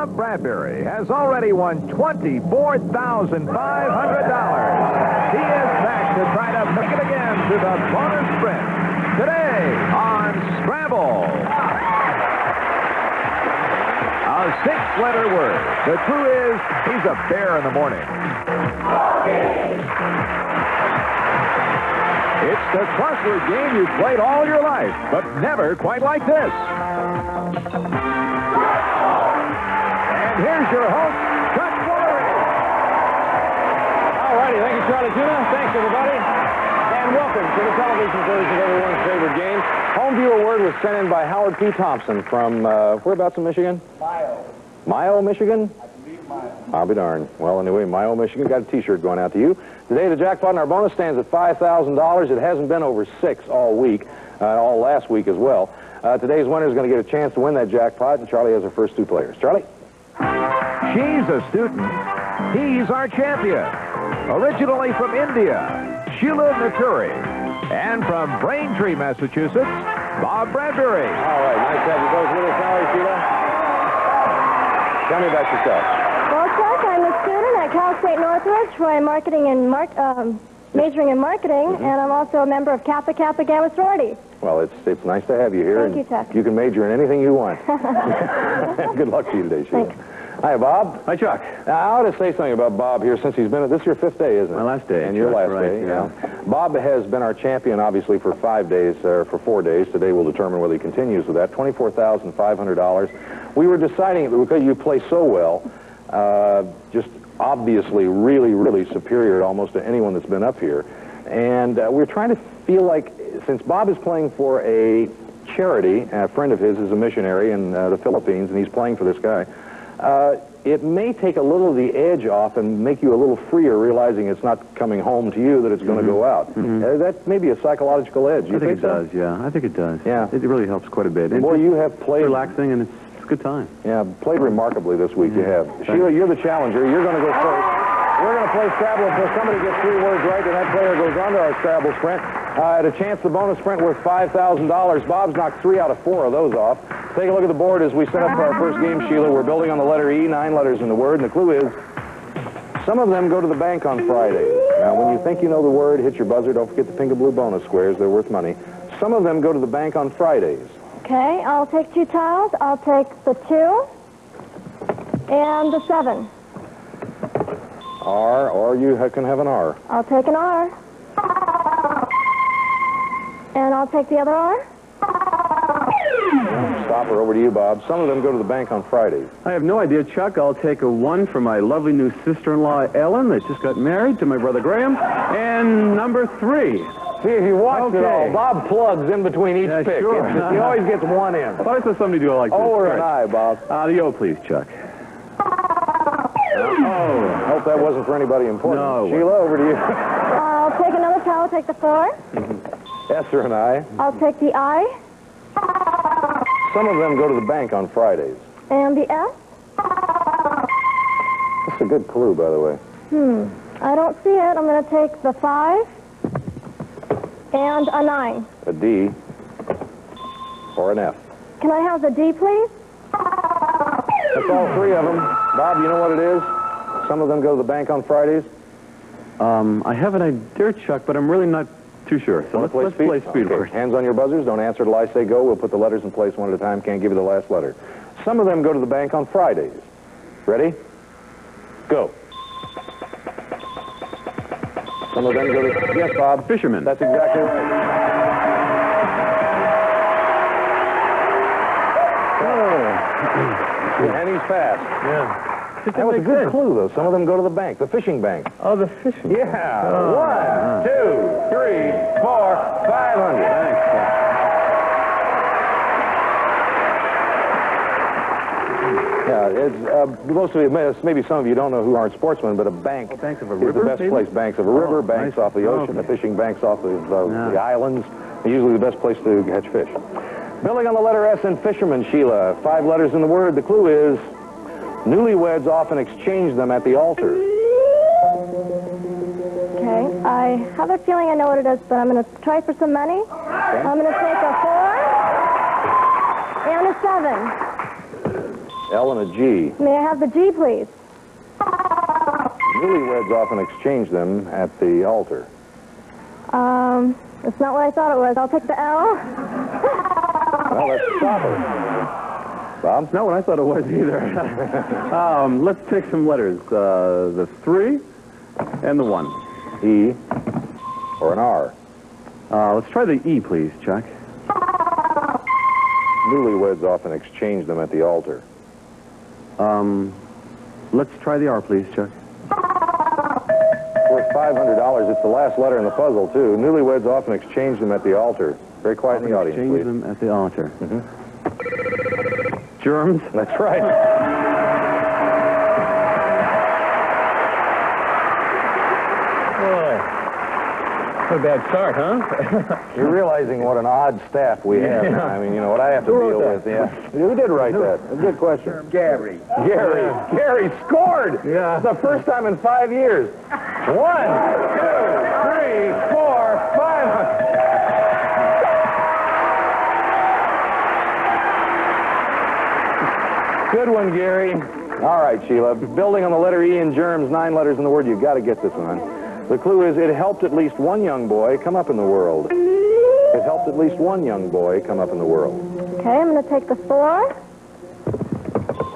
Bob Bradbury has already won $24,500. He is back to try to make it again to the bonus sprint. Today on Scrabble. A 6-letter word. The clue is he's a bear in the morning. It's the crossword game you've played all your life, but never quite like this. And here's your host, Chuck Woolery. All righty, thank you, Charlie Tuna. Thanks, everybody. And welcome to the television version of everyone's favorite game. Home viewer word was sent in by Howard P. Thompson from, whereabouts in Michigan? Mayo, Michigan? I believe Mayo. I'll be darned. Well, anyway, Mayo, Michigan, got a T-shirt going out to you. Today, the jackpot in our bonus stands at $5,000. It hasn't been over 6 all week, all last week as well. Today's winner is going to get a chance to win that jackpot, and Charlie has our first 2 players. Charlie? She's a student. He's our champion. Originally from India, Sheela Naturi. And from Braintree, Massachusetts, Bob Bradbury. All right, nice to have you both with us. How are you, Sheila? Tell me about yourself. Well, Chuck, I'm a student at Cal State Northridge where I'm majoring in marketing, and I'm also a member of Kappa Kappa Gamma Sorority. Well, it's nice to have you here. Thank you, Chuck. You can major in anything you want. Good luck to you today, Sheila. Thanks. Hi, Bob. Hi, Chuck. Now, I ought to say something about Bob here since he's been at this is your 5th day, isn't it? My last day. And your last right, day, yeah. Bob has been our champion, obviously, for 5 days, for 4 days. Today we'll determine whether he continues with that. $24,500. We were deciding, because you play so well, just obviously really, really superior almost to anyone that's been up here. And we're trying to feel like, since Bob is playing for a charity, a friend of his is a missionary in the Philippines, and he's playing for this guy, it may take a little of the edge off and make you a little freer, realizing it's not coming home to you, that it's going to go out. That may be a psychological edge. I think it does, yeah. I think it does. Yeah. It really helps quite a bit. Boy, you have played... relaxing, and it's a good time. Yeah, played remarkably this week, you have. Sheila, you're the challenger. You're going to go first. We're going to play Scrabble until somebody gets 3 words right, and that player goes on to our Scrabble sprint. At a chance, the bonus sprint worth $5,000. Bob's knocked 3 out of 4 of those off. Take a look at the board as we set up for our first game, Sheila. We're building on the letter E, 9 letters in the word, and the clue is some of them go to the bank on Friday. Now, when you think you know the word, hit your buzzer. Don't forget the pink and blue bonus squares. They're worth money. Some of them go to the bank on Fridays. Okay, I'll take 2 tiles. I'll take the 2 and the 7. R, or you can have an R. I'll take an R. And I'll take the other R. Stop her. Over to you, Bob. Some of them go to the bank on Fridays. I have no idea, Chuck. I'll take a 1 for my lovely new sister-in-law, Ellen, that just got married to my brother Graham. And number 3. See, if you watch it all, Bob plugs in between each pick. Sure. He always gets 1 in. I thought I saw somebody do it like this. O or an I, Bob? The O, please, Chuck. I hope that wasn't for anybody important. No. Sheila, over to you. I'll take another tile. I'll take the 4. S or an I? I'll take the I. Some of them go to the bank on Fridays. And the S. That's a good clue, by the way. I don't see it. I'm going to take the 5 and a 9. A D or an F. Can I have the D, please? That's all 3 of them. Bob, you know what it is? Some of them go to the bank on Fridays. I have an idea, Chuck, but I'm really not too sure. So let's play speed Okay. first. Hands on your buzzers. Don't answer till I say go. We'll put the letters in place one at a time. Can't give you the last letter. Some of them go to the bank on Fridays. Ready? Go. Some of them go to... Yes, Bob. Fisherman. That's exactly right. And he's fast. Yeah. That was a good clue, though. Some of them go to the bank, the fishing bank. Oh, the fishing. Yeah. 1, 2, 3, 4, 500. Thanks. Yeah, it's most of you, maybe some of you don't know who aren't sportsmen, but a bank banks of a is river, the best maybe? place. Banks of a river, banks nice. off the ocean, the fishing banks off of the islands. They're usually the best place to catch fish. Building on the letter S in fisherman, Sheila. 5 letters in the word. The clue is newlyweds often exchange them at the altar. Okay. I have a feeling I know what it is, but I'm going to try for some money. I'm going to take a 4 and a 7. L and a G. May I have the G, please? Newlyweds often exchange them at the altar. It's not what I thought it was. I'll take the L. Well, that's proper. Bob? It's not what I thought it was either. Let's take some letters. The 3 and the 1. E or an R. Let's try the E, please, Chuck. Newlyweds often exchange them at the altar. Let's try the R, please, Chuck. Worth $500. It's the last letter in the puzzle, too. Newlyweds often exchange them at the altar. Very quiet in the audience, Exchange please. them at the altar. Germs? That's right. What a bad start, huh? You're realizing what an odd staff we have now. I mean, you know, what I have to deal with. Yeah. Who did write that? A good question. Gary. Gary scored! Yeah. It's the first time in 5 years. 1, 2, 3, 4, 5. Good one, Gary. All right, Sheila. Building on the letter E in germs, 9 letters in the word, you've got to get this one. The clue is it helped at least one young boy come up in the world. It helped at least one young boy come up in the world. Okay, I'm going to take the 4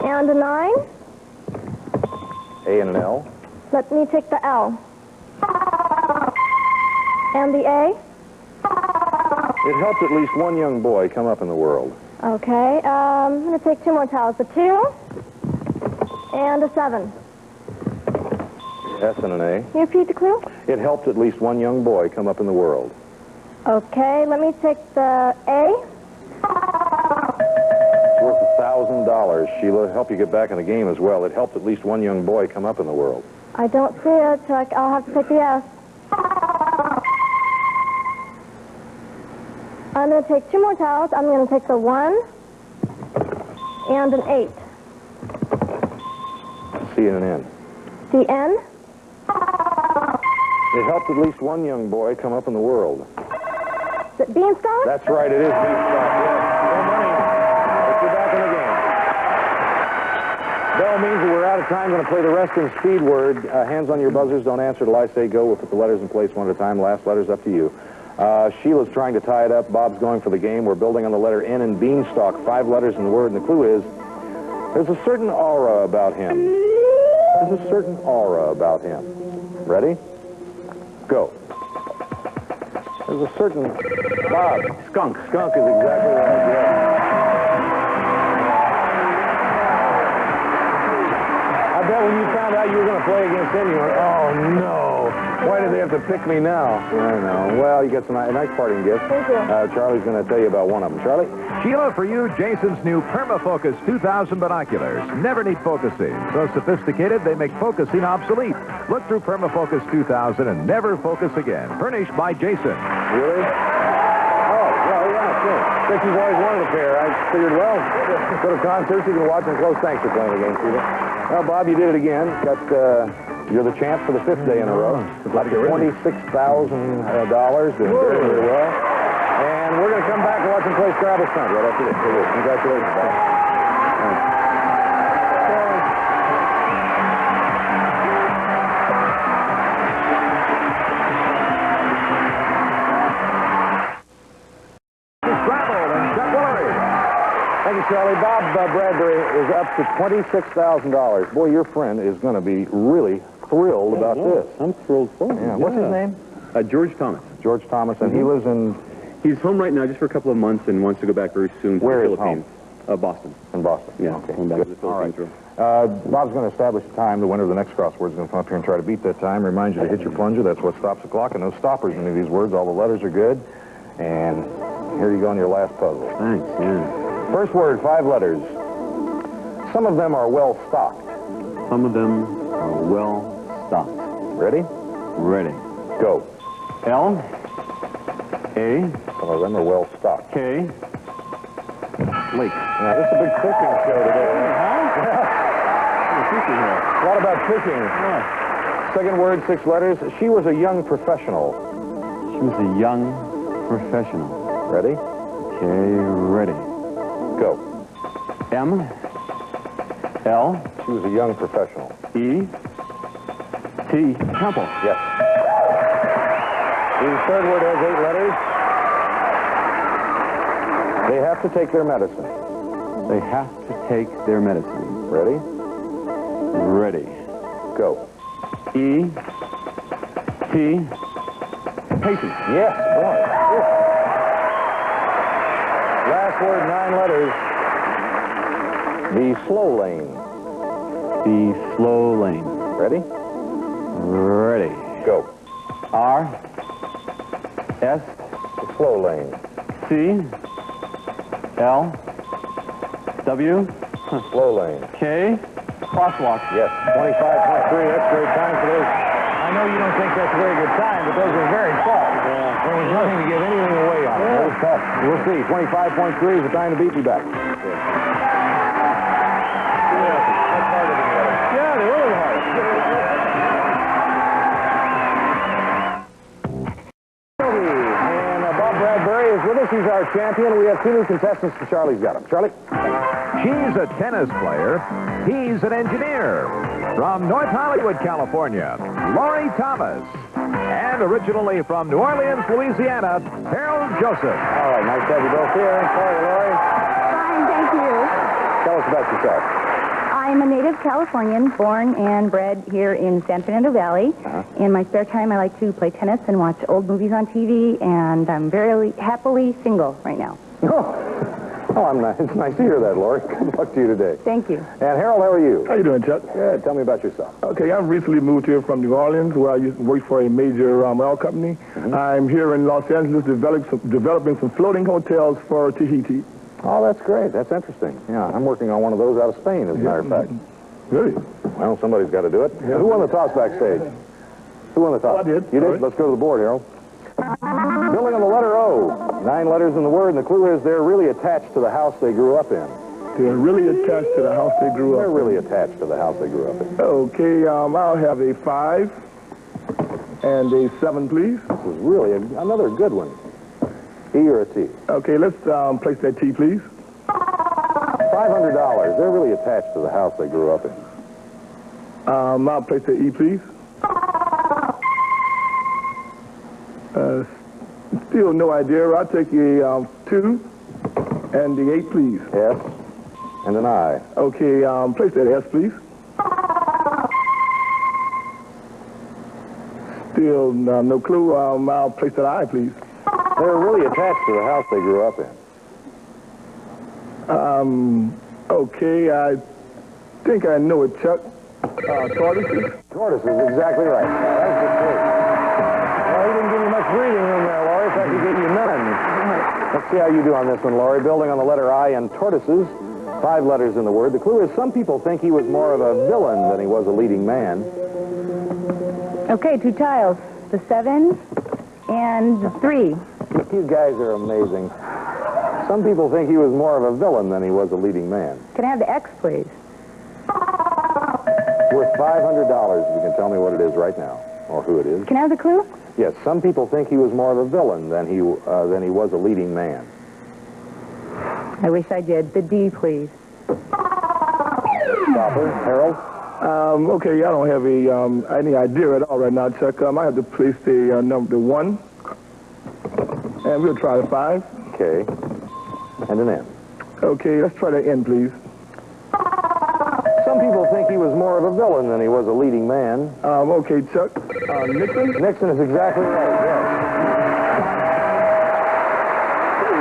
and a 9. A and an L. Let me take the L. And the A. It helped at least one young boy come up in the world. Okay, I'm going to take 2 more tiles. The 2 and a 7. S and an A. Can you repeat the clue? It helped at least one young boy come up in the world. Okay, let me take the A. It's worth $1,000, Sheila. Help you get back in the game as well. It helped at least one young boy come up in the world. I don't see it, so I'll have to take the S. I'm going to take 2 more tiles. I'm going to take the 1 and an 8. C and an N. The N. It helped at least one young boy come up in the world. Is it beanstalk? That's right, it is beanstalk. Yes. No money. But you're back in the game. Bell means that we're out of time. Going to play the rest in speed word. Hands on your buzzers. Don't answer till I say go. We'll put the letters in place one at a time. Last letter's up to you. Sheila's trying to tie it up. Bob's going for the game. We're building on the letter N in beanstalk. 5 letters in the word, and the clue is there's a certain aura about him. There's a certain aura about him. Ready? Go. There's a certain... Bob. Skunk. Skunk is exactly right, yeah. I bet when you found out you were going to play against him, you went, oh, no. Why did they have to pick me now? I know. Well, you get some nice parting gifts. Thank you. Charlie's going to tell you about one of them. Charlie? Sheila, for you, Jason's new Permafocus 2000 binoculars. Never need focusing. So sophisticated, they make focusing obsolete. Look through Permafocus 2000 and never focus again. Furnished by Jason. Really? Oh, well, yeah, sure. Think you've always wanted a pair. I figured, well, go to concerts, you can watch them close. Thanks for playing the game, Sheila. Well, Bob, you did it again. You're the champ for the 5th day in a row. Up to $26,000. Doing very, very well. And we're going to come back and watch him play Scrabble Stunt right after this. Congratulations, Bob. Thank you, Charlie. Bob Bradbury is up to $26,000. Boy, your friend is going to be really thrilled about this. I'm thrilled for him. Yeah. What's his name? George Thomas. George Thomas, and he lives in... He's home right now just for a couple of months and wants to go back very soon to Where the is Philippines. Boston. In Boston. Yeah, Okay. going back to the Good. All right. Philippines. Bob's going to establish a time. The winner of the next crossword is going to come up here and try to beat that time. Remind you to hit your plunger. That's what stops the clock. And no stoppers in any of these words. All the letters are good. And here you go on your last puzzle. Thanks, yeah. First word, 5 letters. Some of them are well stocked. Some of them are well stocked. Ready? Ready. Go. L. A. Some of them are well stocked. K. Lake. Now, this is a big fishing show today. A lot about fishing. Second word, 6 letters. She was a young professional. She was a young professional. Ready? Okay, ready. Go. M. L. She was a young professional. E. T. Temple. Yes. The third word has 8 letters. They have to take their medicine. They have to take their medicine. Ready? Ready. Go. E. T. Patient. Yes, boy. Yes. Last word, 9 letters. The slow lane. The slow lane. Ready? Ready. Go. R. S. The slow lane. C. L. W. Slow lane. K. Crosswalk. Yes, 25.3. That's great time for those. I know you don't think that's a very good time, but those are very tough. There was nothing to give anything away on it. That was tough. We'll see. 25.3 is the time to beat me back. Yeah, they really hard. And Bob Bradbury is with us. He's our champion. We have 2 new contestants, and Charlie's got them. Charlie? She's a tennis player. He's an engineer. From North Hollywood, California, Laurie Thomas. And originally from New Orleans, Louisiana, Harold Joseph. All right, nice to have you both here. How are you, Laurie? Fine, thank you. Tell us about yourself. I'm a native Californian, born and bred here in San Fernando Valley. In my spare time, I like to play tennis and watch old movies on TV, and I'm very happily single right now. Oh, it's nice to hear that, Laurie. Good luck to you today. Thank you. And Harold, how are you? How you doing, Chuck? Good. Tell me about yourself. Okay, I've recently moved here from New Orleans, where I used to work for a major oil company. I'm here in Los Angeles developing some floating hotels for Tahiti. Oh, that's great. That's interesting. Yeah, I'm working on one of those out of Spain, as a matter of fact. Really? Well, somebody's got to do it. Who won the toss backstage? Who won the toss? I did. You did? All right. Let's go to the board, Harold. Building on the letter O. 9 letters in the word, and the clue is they're really attached to the house they grew up in. They're really attached to the house they grew They're up really attached to the house they grew up in. in. Okay, I'll have a 5 and a 7, please. This is really another good one. E or a T? Okay, let's place that T, please. $500. They're really attached to the house they grew up in. I'll place that E, please. Still no idea. I'll take a 2 and the 8, please. S and an I. Okay, place that S, please. Still no clue. I'll place that I, please. They're really attached to the house they grew up in. Okay, I think I know it, Chuck. Tortoises? Tortoise is exactly right. That's the clue. Well, he didn't give you much breathing room there, Laurie. In fact, he gave you none. Let's see how you do on this one, Laurie. Building on the letter I and tortoises. 5 letters in the word. The clue is some people think he was more of a villain than he was a leading man. Okay, 2 tiles. The 7 and the 3. You guys are amazing. Some people think he was more of a villain than he was a leading man. Can I have the X, please? Worth $500 if you can tell me what it is right now, or who it is. Can I have the clue? Yes, some people think he was more of a villain than he was a leading man. I wish I did. The D, please. Stopper, Harold? Okay, I don't have any idea at all right now, Chuck. I have to place the number 1. And we'll try the 5. K and an N. Okay, let's try the N, please. Some people think he was more of a villain than he was a leading man. Okay, Chuck. Nixon? Nixon is exactly right, yes.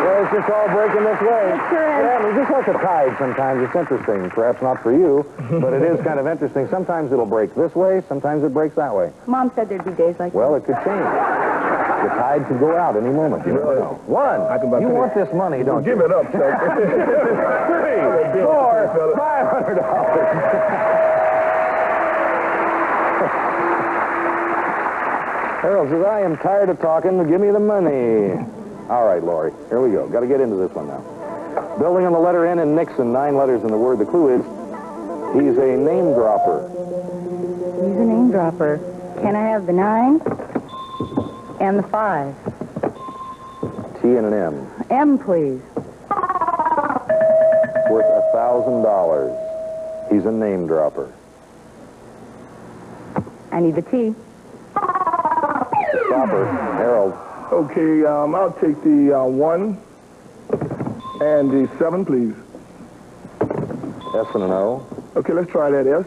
Well, it's just all breaking this way. Yeah, it's just like a tide sometimes. It's interesting. Perhaps not for you, but it is kind of interesting. Sometimes it'll break this way, sometimes it breaks that way. Mom said there'd be days like Well, it could change. The tide could go out any moment. You never know. 1. You want this money, don't you? Give it up, Chuck. 3, 4, $500. Harold says, I am tired of talking. Give me the money. All right, Laurie. Here we go. Got to get into this one now. Building on the letter N in Nixon, 9 letters in the word. The clue is he's a name dropper. He's a name dropper. Can I have the 9 and the 5? T and an M. M, please. Worth $1,000. He's a name dropper. I need the T. The stopper, Harold. Okay, I'll take the 1 and the 7, please. S and an O. Okay, let's try that S.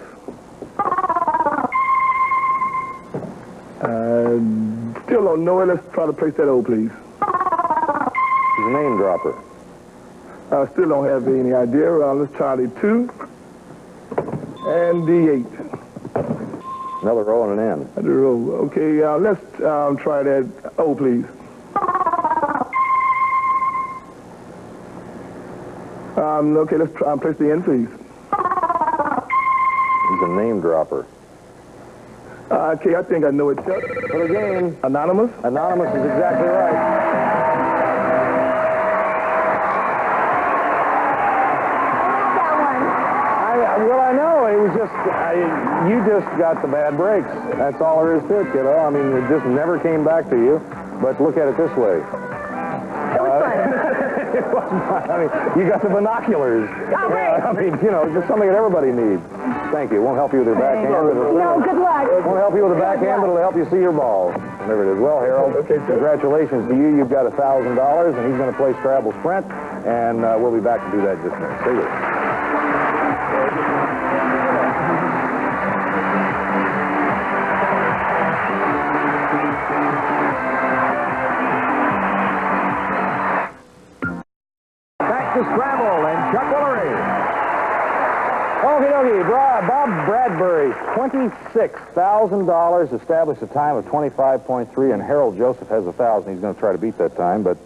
Still don't know it. Let's try to place that O, please. He's a name dropper. Still don't have any idea. Let's try the 2 and the 8. Another O and an N. Another O. Okay, let's try that O, please. Okay, let's try and place the N, please. He's a name dropper. Okay, I think I know it. For the game. Anonymous? Anonymous is exactly right. Well, I know. It was just, you just got the bad breaks. That's all there is to it, kiddo. I mean, it just never came back to you. But look at it this way. It wasn't fun. I mean, you got the binoculars. Oh, great. I mean, you know, just something that everybody needs. Thank you. It won't help you with your backhand. No, good luck. Won't help you with the backhand, but it'll help you see your ball. Whatever it is. Well, Harold, congratulations to you. You've got $1,000, and he's going to play Scrabble Sprint, and we'll be back to do that in just a minute. See you. Back to Scrabble and Chuck Woolery. Okie dokie, Bob Bradbury, $26,000, established a time of 25.3, and Harold Joseph has 1,000. He's going to try to beat that time, but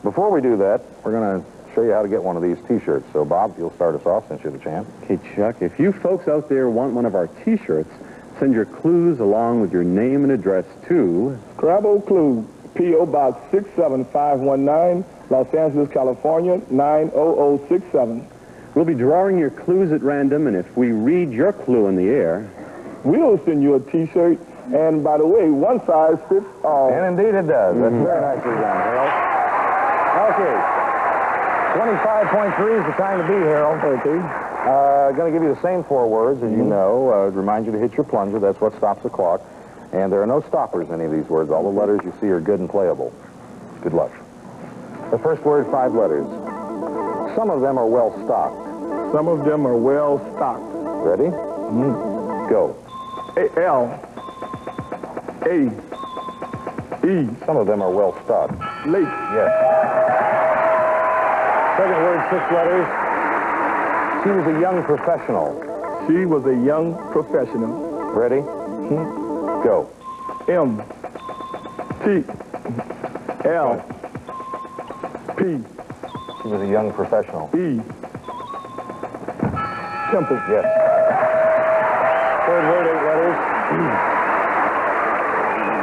before we do that, we're going to show you how to get one of these T-shirts. So, Bob, you'll start us off since you're the champ. Okay, Chuck, if you folks out there want one of our T-shirts, send your clues along with your name and address to... Scrabble Clue, P.O. Box 67519, Los Angeles, California, 90067. We'll be drawing your clues at random, and if we read your clue in the air... We'll send you a T-shirt, and by the way, one size fits all. And indeed it does. That's very nicely done, Harold. Okay. 25.3 is the time to be, Harold. Okay. Going to give you the same 4 words, as you know. Remind you to hit your plunger. That's what stops the clock. And there are no stoppers in any of these words. All the letters you see are good and playable. Good luck. The first word, 5 letters. Some of them are well stocked. Some of them are well stocked. Ready? Go. L. A. E. Some of them are well stocked. Lake. Yes. Second word, 6 letters. She was a young professional. She was a young professional. Ready? Go. M. T. L. P. She was a young professional. E. Temple. Yes. Third word, 8 letters.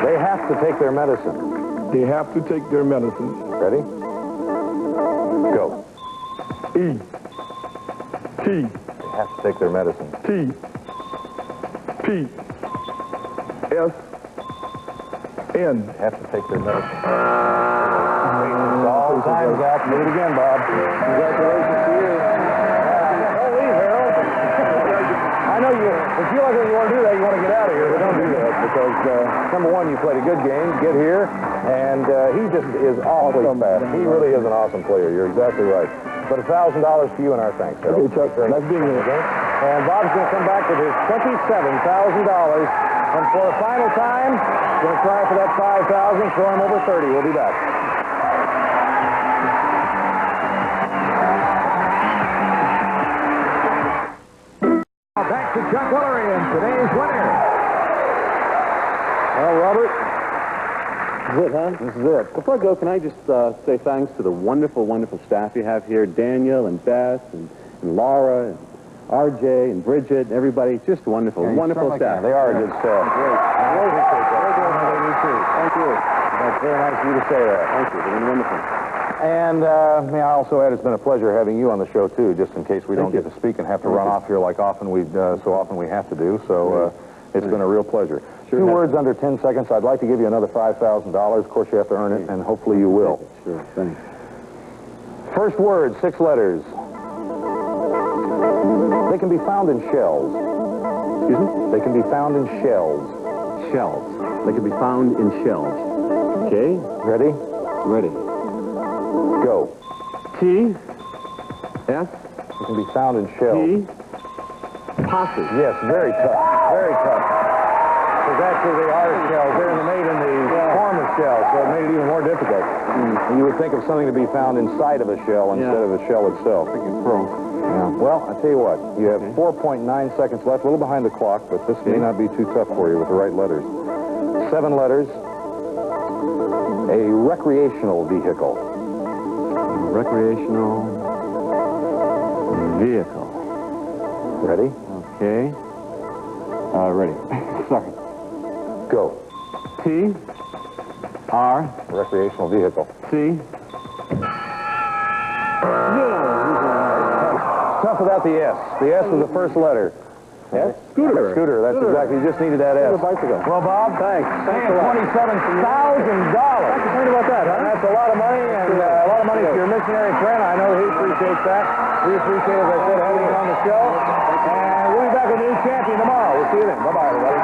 They have to take their medicine. They have to take their medicine. Ready? Go. E. T. They have to take their medicine. T. P. S. N. They have to take their medicine. All time's up. Do it again, Bob. Congratulations to you. Don't leave, Harold. I know you feel like when you want to do that, you want to get out of here, but don't do that because, number one, you played a good game. Get here, and he just is always fast. He really is an awesome player. You're exactly right. But $1,000 to you and our thanks, Harold. Okay, Chuck. Nice being here. Okay? And Bob's going to come back with his $27,000. And for a final time, going to try for that 5,000, throw him over 30. We'll be back. Back to Chuck Woolery and today's winner. Well, Robert, This is it, huh? this is it. Before I go, can I just say thanks to the wonderful, wonderful staff you have here, Daniel and Beth and Laura and RJ and Bridget, everybody. Just wonderful, Yeah, wonderful certainly staff. can. They are a good staff. Great. Very good. Thank you. That's very nice of you to say that. Thank you. They've been wonderful. And may I also add, it's been a pleasure having you on the show, too, just in case we don't get to speak and have to run off here like so often we have to do. So it's been a real pleasure. Sure 2 has. words under 10 seconds. I'd like to give you another $5,000. Of course, you have to earn it, and hopefully you will. Sure, thanks. First word, 6 letters. They can be found in shells. Excuse me? They can be found in shells. Shells. They can be found in shells. Okay. Ready? Ready. Go. T. S. They can be found in shells. P. Posse. Yes, very tough. Very tough. Because actually they are shells. They're made in the form of shells, so it made it even more difficult. And you would think of something to be found inside of a shell instead of the shell itself. Yeah. Well, I tell you what, you have 4.9 seconds left, a little behind the clock, but this may not be too tough for you with the right letters. 7 letters. A recreational vehicle. Recreational vehicle. Ready? Okay. Ready. Sorry. Go. T. R. Recreational vehicle. C. Tough without the S. The S was the first letter. S? Scooter. Scooter. That's exactly. You just needed that S. Bicycle. Well, Bob, thanks. Thanks a lot. $27,000. Complain about that, huh? And that's a lot of money, and a lot of money for your missionary friend. I know he appreciates that. We appreciate, as I said, having you on the show. And we'll be back with a new champion tomorrow. We'll see you then. Bye-bye, everybody.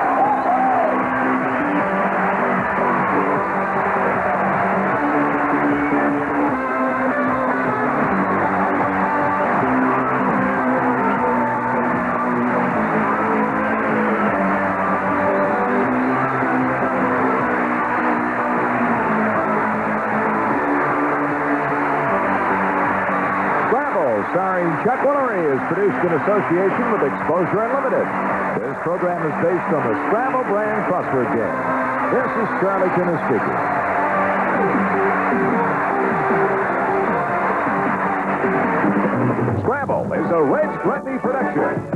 Starring Chuck Woolery is produced in association with Exposure Unlimited. This program is based on the Scrabble brand crossword game. This is Charlie Kinner speaking. Scrabble is a Reg Grundy production.